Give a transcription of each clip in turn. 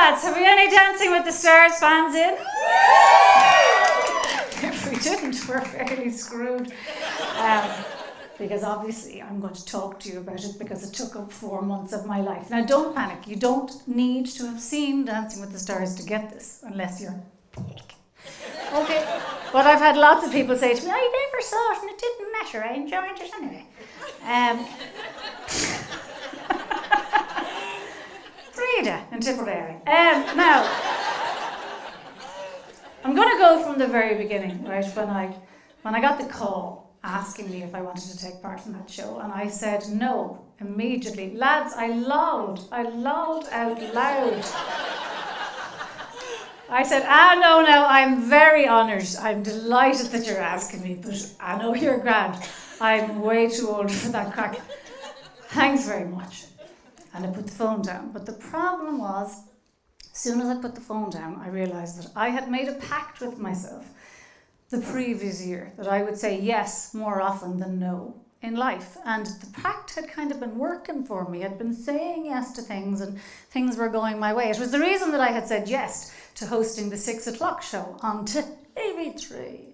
lads, have we any Dancing with the Stars fans in? If we didn't, we're fairly screwed. Because obviously I'm going to talk to you about it because it took up 4 months of my life. Now don't panic, you don't need to have seen Dancing with the Stars to get this, unless you're pick. Okay, but I've had lots of people say to me, I never saw it and it didn't matter, I enjoyed it anyway. Frida in Tipperary. Now, I'm going to go from the very beginning, right, when I got the call asking me if I wanted to take part in that show, and I said no immediately. Lads, I lolled out loud. I said, no, I'm very honoured. I'm delighted that you're asking me, but I know you're grand. I'm way too old for that crack. Thanks very much. And I put the phone down. But the problem was, as soon as I put the phone down, I realised that I had made a pact with myself the previous year that I would say yes more often than no in life. And the pact had kind of been working for me. I'd been saying yes to things and things were going my way. It was the reason that I had said yes to hosting the 6 o'clock show on TV3.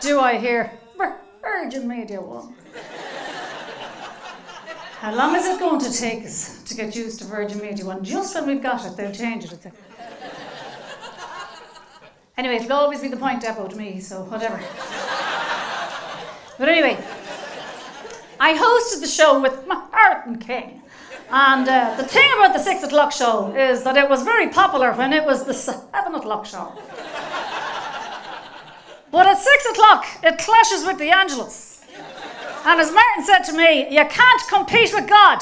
Do I hear Virgin Media 1? How long is it going to take us to get used to Virgin Media 1? Just when we've got it, they'll change it. Anyway, it'll always be the point depot to me, so whatever. But anyway, I hosted the show with Martin King. And the thing about the 6 o'clock show is that it was very popular when it was the 7 o'clock show. But at 6 o'clock, it clashes with the Angelus. And as Martin said to me, you can't compete with God,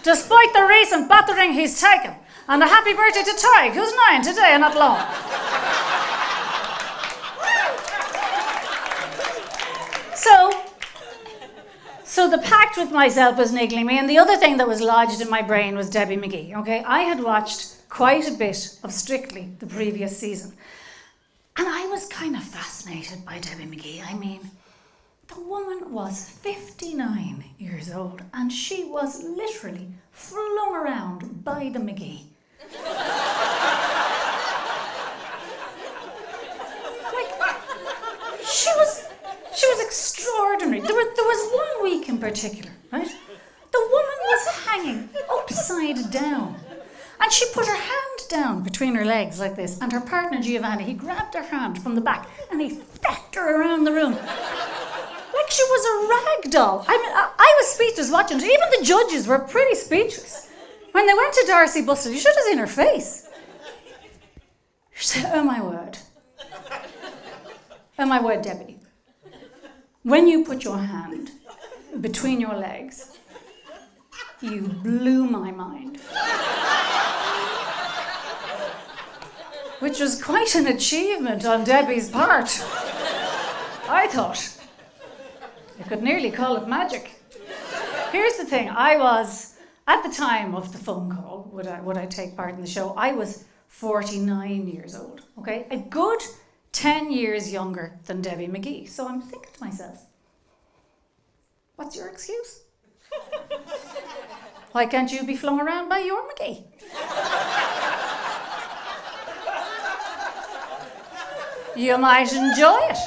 despite the recent battering he's taken. And a happy birthday to Tig, who's 9 today and not long. So the pact with myself was niggling me, and the other thing that was lodged in my brain was Debbie McGee. Okay, I had watched quite a bit of Strictly the previous season, and I was kind of fascinated by Debbie McGee. I mean, the woman was 59 years old, and she was literally flung around by the McGee. She was extraordinary. There was 1 week in particular, right? The woman was hanging upside down. And she put her hand down between her legs like this, and her partner Giovanni, he grabbed her hand from the back and he fecked her around the room. Like she was a rag doll. I mean, I was speechless watching it. Even the judges were pretty speechless. When they went to Darcy Bussell, you should have seen her face. She said, oh my word. Oh my word, Debbie. When you put your hand between your legs, you blew my mind. Which was quite an achievement on Debbie's part. I thought. You could nearly call it magic. Here's the thing, I was, at the time of the phone call, would I take part in the show, I was 49 years old, okay? A good 10 years younger than Debbie McGee. So I'm thinking to myself, what's your excuse? Why can't you be flung around by your McGee? You might enjoy it.